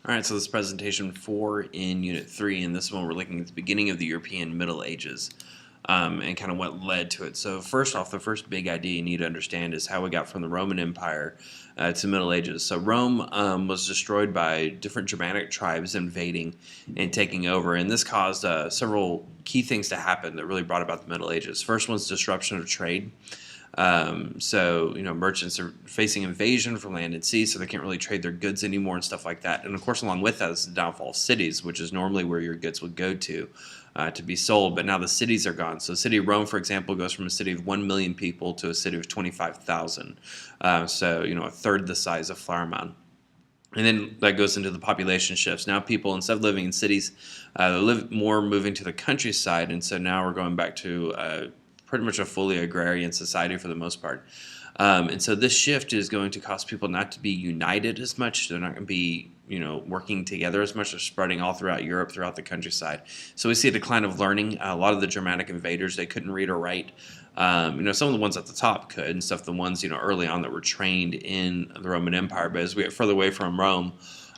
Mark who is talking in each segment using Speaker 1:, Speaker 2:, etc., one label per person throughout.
Speaker 1: All right, so this is presentation 4 in Unit 3, and this one we're looking at the beginning of the European Middle Ages and kind of what led to it. So first off, the first big idea you need to understand is how we got from the Roman Empire to Middle Ages. So Rome was destroyed by different Germanic tribes invading and taking over, and this caused several key things to happen that really brought about the Middle Ages. First one's disruption of trade. Merchants are facing invasion from land and sea, so they can't really trade their goods anymore and stuff like that. And of course, along with that is the downfall of cities, which is normally where your goods would go to be sold. But now the cities are gone. So the city of Rome, for example, goes from a city of 1 million people to a city of 25,000. A third the size of Flower Mound. And then that goes into the population shifts. Now people, instead of living in cities, live more moving to the countryside. And so now we're going back to pretty much a fully agrarian society for the most part. And so this shift is going to cause people not to be united as much. They're not going to be, working together as much. They're spreading all throughout Europe, throughout the countryside. So we see a decline of learning. A lot of the Germanic invaders, they couldn't read or write. Some of the ones at the top could, and stuff. The ones, early on that were trained in the Roman Empire. But as we get further away from Rome,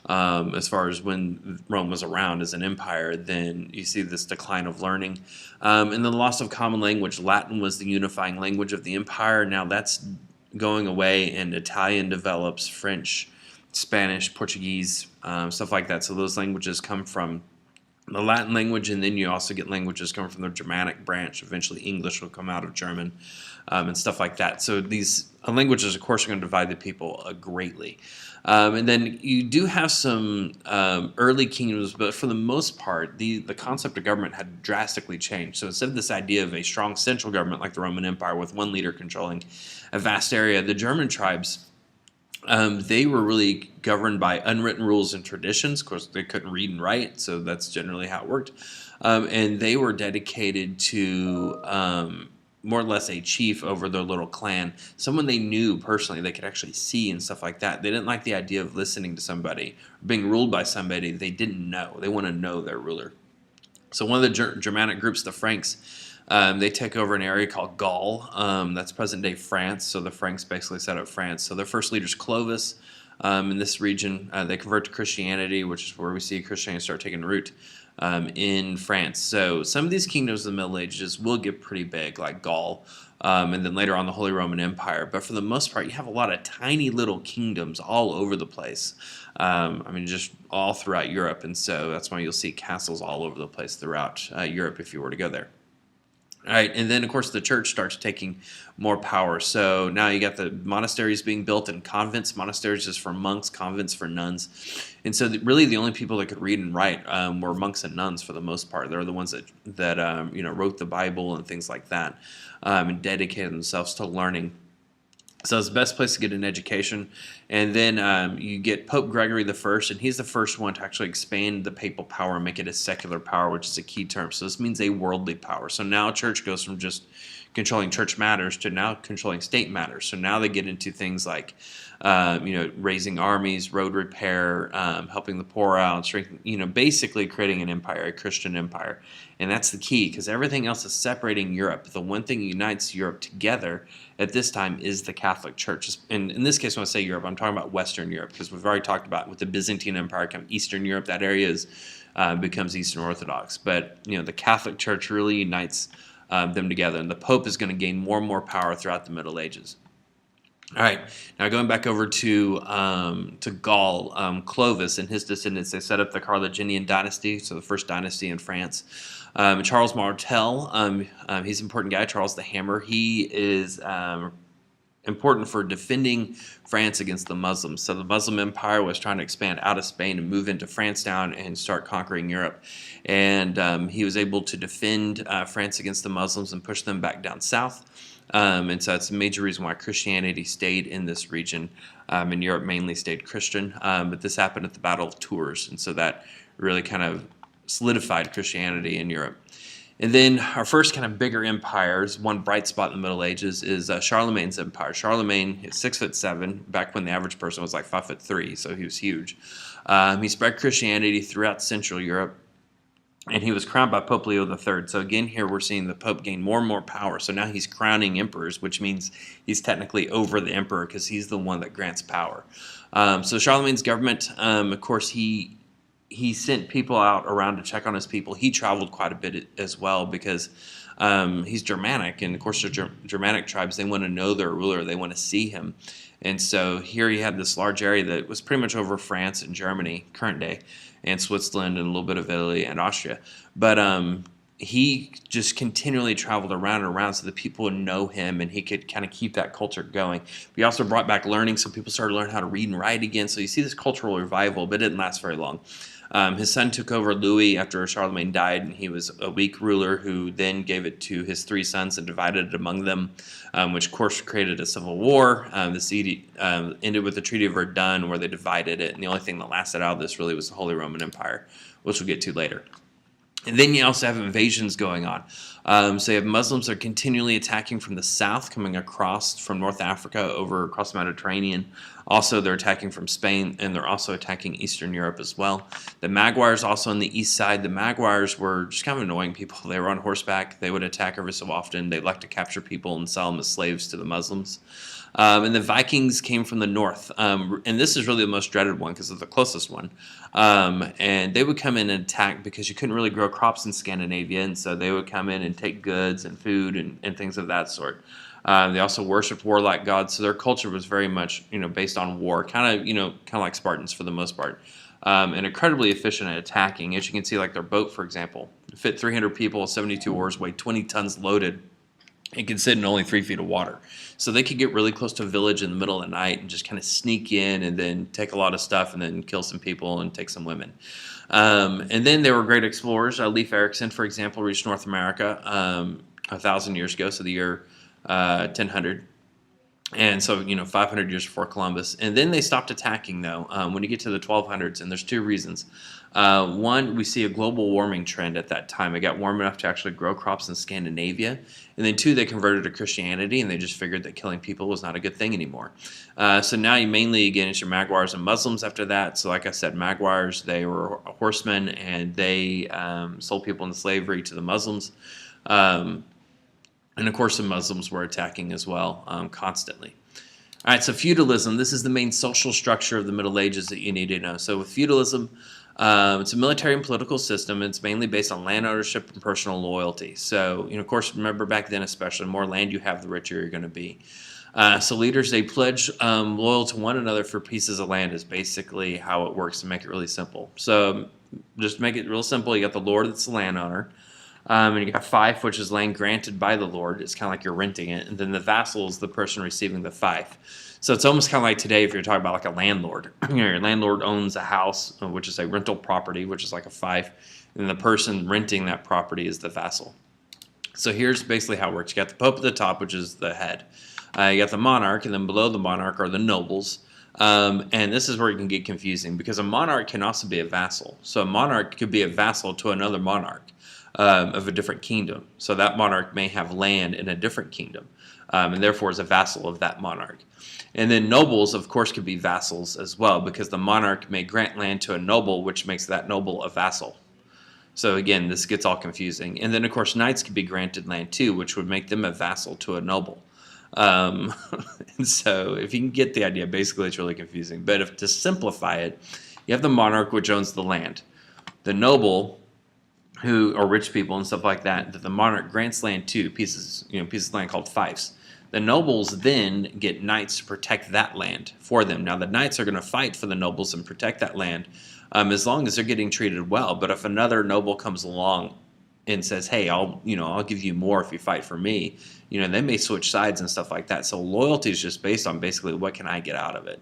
Speaker 1: as far as when Rome was around as an empire, then you see this decline of learning. And then the loss of common language. Latin was the unifying language of the empire. Now that's going away, and Italian develops, French, Spanish, Portuguese, stuff like that. So those languages come from the Latin language, and then you also get languages coming from the Germanic branch. Eventually English will come out of German and stuff like that. So these languages, of course, are going to divide the people greatly. And then you do have some early kingdoms, but for the most part, the concept of government had drastically changed. So instead of this idea of a strong central government like the Roman Empire with one leader controlling a vast area, the German tribes, they were really governed by unwritten rules and traditions. Of course, they couldn't read and write, so that's generally how it worked. And they were dedicated to more or less a chief over their little clan, someone they knew personally, they could actually see and stuff like that. They didn't like the idea of listening to somebody, being ruled by somebody they didn't know. They want to know their ruler. So one of the Germanic groups, the Franks, they take over an area called Gaul. That's present-day France. So the Franks basically set up France. So their first leader is Clovis. In this region, they convert to Christianity, which is where we see Christianity start taking root in France. So some of these kingdoms of the Middle Ages will get pretty big, like Gaul, and then later on the Holy Roman Empire. But for the most part, you have a lot of tiny little kingdoms all over the place. Just all throughout Europe. And so that's why you'll see castles all over the place throughout Europe if you were to go there. All right, and then of course the church starts taking more power. So now you got the monasteries being built and convents. Monasteries is for monks, convents for nuns. And so really the only people that could read and write were monks and nuns for the most part. They're the ones that wrote the Bible and things like that, and dedicated themselves to learning. So it's the best place to get an education. And then you get Pope Gregory I, and he's the first one to actually expand the papal power and make it a secular power, which is a key term. So this means a worldly power. So now church goes from just controlling church matters to now controlling state matters. So now they get into things like, raising armies, road repair, helping the poor out, basically creating an empire, a Christian empire. And that's the key, because everything else is separating Europe. The one thing that unites Europe together at this time is the Catholic Church. And in this case, when I say Europe, I'm talking about Western Europe, because we've already talked about with the Byzantine Empire, kind of Eastern Europe, that area becomes Eastern Orthodox. But the Catholic Church really unites them together, and the Pope is going to gain more and more power throughout the Middle Ages. All right, now going back over to Gaul, Clovis and his descendants, they set up the Carthaginian dynasty, so the first dynasty in France. Charles Martel, he's an important guy, Charles the Hammer. He is important for defending France against the Muslims. So the Muslim Empire was trying to expand out of Spain and move into France down and start conquering Europe. And he was able to defend France against the Muslims and push them back down south. And so that's a major reason why Christianity stayed in this region. And Europe mainly stayed Christian. But this happened at the Battle of Tours. And so that really kind of solidified Christianity in Europe. And then our first kind of bigger empires, one bright spot in the Middle Ages, is Charlemagne's empire. Charlemagne is 6'7", back when the average person was like 5'3", so he was huge. He spread Christianity throughout Central Europe, and he was crowned by Pope Leo III. So again, here we're seeing the Pope gain more and more power. So now he's crowning emperors, which means he's technically over the emperor because he's the one that grants power. So Charlemagne's government, of course, he he sent people out around to check on his people. He traveled quite a bit as well because he's Germanic, and of course the Germanic tribes, they want to know their ruler, they want to see him. And so here he had this large area that was pretty much over France and Germany, current day, and Switzerland and a little bit of Italy and Austria. But he just continually traveled around and around so that people would know him, and he could kind of keep that culture going. But he also brought back learning, so people started to learn how to read and write again. So you see this cultural revival, but it didn't last very long. His son took over Louis after Charlemagne died, and he was a weak ruler who then gave it to his 3 sons and divided it among them, which of course created a civil war. This ended with the Treaty of Verdun, where they divided it, and the only thing that lasted out of this really was the Holy Roman Empire, which we'll get to later. And then you also have invasions going on. So you have Muslims that are continually attacking from the south, coming across from North Africa over across the Mediterranean. Also, they're attacking from Spain, and they're also attacking Eastern Europe as well. The Magyars also on the east side. The Magyars were just kind of annoying people. They were on horseback. They would attack every so often. They liked to capture people and sell them as slaves to the Muslims. And the Vikings came from the north. And this is really the most dreaded one because it's the closest one. And they would come in and attack because you couldn't really grow crops in Scandinavia. And so they would come in and take goods and food and things of that sort. They also worshipped warlike gods. So their culture was very much, based on war, kind of like Spartans for the most part. And incredibly efficient at attacking. As you can see, like their boat, for example, fit 300 people, 72 oars, weighed 20 tons loaded. It could sit in only 3 feet of water. So they could get really close to a village in the middle of the night and just kind of sneak in and then take a lot of stuff and then kill some people and take some women. And then they were great explorers. Leif Erikson, for example, reached North America 1,000 years ago, so the year 1000. And so, 500 years before Columbus. And then they stopped attacking, though, when you get to the 1200s, and there's 2 reasons. One, we see a global warming trend at that time. It got warm enough to actually grow crops in Scandinavia. And then 2, they converted to Christianity, and they just figured that killing people was not a good thing anymore. So now you mainly get into your Magyars and Muslims after that. So like I said, Magyars, they were horsemen, and they sold people into slavery to the Muslims. And of course, the Muslims were attacking as well, constantly. All right, so feudalism. This is the main social structure of the Middle Ages that you need to know. So with feudalism, it's a military and political system. It's mainly based on land ownership and personal loyalty. So, of course, remember back then especially, the more land you have, the richer you're going to be. So leaders, they pledge loyal to one another for pieces of land is basically how it works, to make it really simple. So just to make it real simple, you got the lord that's the landowner. And you got fief, which is land granted by the Lord. It's kind of like you're renting it. And then the vassal is the person receiving the fief. So it's almost kind of like today if you're talking about like a landlord. Your landlord owns a house, which is a rental property, which is like a fief. And the person renting that property is the vassal. So here's basically how it works. You got the pope at the top, which is the head. You got the monarch, and then below the monarch are the nobles. And this is where it can get confusing because a monarch can also be a vassal. So a monarch could be a vassal to another monarch. Of a different kingdom. So that monarch may have land in a different kingdom, and therefore is a vassal of that monarch. And then nobles, of course, could be vassals as well, because the monarch may grant land to a noble, which makes that noble a vassal. So again, this gets all confusing. And then, of course, knights could be granted land too, which would make them a vassal to a noble. And so if you can get the idea, basically it's really confusing. But to simplify it, you have the monarch, which owns the land. The noble, who are rich people and stuff like that the monarch grants land to, pieces of land called fiefs. The nobles then get knights to protect that land for them. Now the knights are going to fight for the nobles and protect that land as long as they're getting treated well. But if another noble comes along and says, "Hey, I'll give you more if you fight for me," they may switch sides and stuff like that. So loyalty is just based on basically what can I get out of it.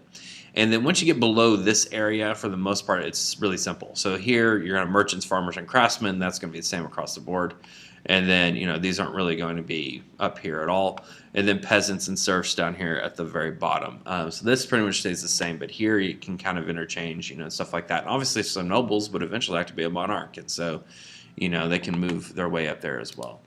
Speaker 1: And then once you get below this area, for the most part, it's really simple. So here, you're going to have merchants, farmers, and craftsmen. That's going to be the same across the board. And then, these aren't really going to be up here at all. And then peasants and serfs down here at the very bottom. So this pretty much stays the same. But here, you can kind of interchange, stuff like that. And obviously, some nobles would eventually have to be a monarch. And so, they can move their way up there as well.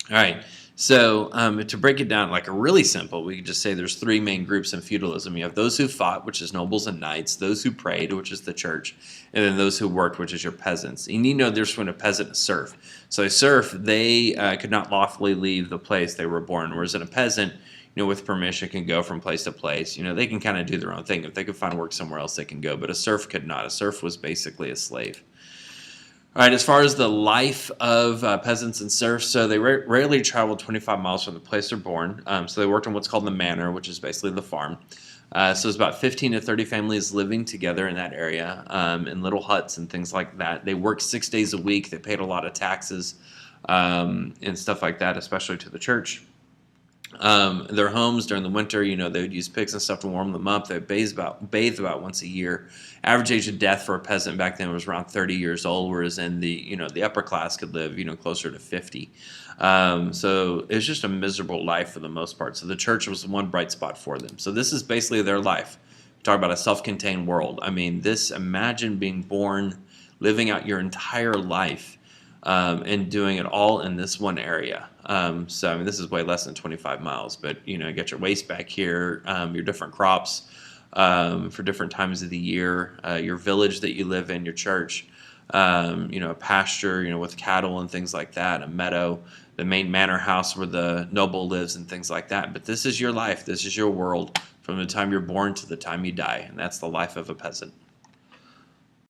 Speaker 1: All right. So to break it down like a really simple, we could just say there's 3 main groups in feudalism. You have those who fought, which is nobles and knights, those who prayed, which is the church, and then those who worked, which is your peasants. You need to know there's between a peasant and a serf. So a serf, they could not lawfully leave the place they were born, whereas in a peasant, with permission, can go from place to place. They can kind of do their own thing. If they could find work somewhere else, they can go. But a serf could not. A serf was basically a slave. All right, as far as the life of peasants and serfs, so they rarely traveled 25 miles from the place they're born. So they worked on what's called the manor, which is basically the farm. So it's about 15 to 30 families living together in that area in little huts and things like that. They worked 6 days a week. They paid a lot of taxes and stuff like that, especially to the church. Their homes during the winter, they would use pigs and stuff to warm them up. They bathe about once a year. Average age of death for a peasant back then was around 30 years old, whereas in the upper class could live, closer to 50. So it was just a miserable life for the most part. So the church was one bright spot for them. So this is basically their life. Talk about a self-contained world. I mean, imagine being born, living out your entire life, and doing it all in this one area. So, I mean, this is way less than 25 miles, but, you get your waste back here, your different crops for different times of the year, your village that you live in, your church, a pasture, with cattle and things like that, a meadow, the main manor house where the noble lives and things like that. But this is your life. This is your world from the time you're born to the time you die, and that's the life of a peasant.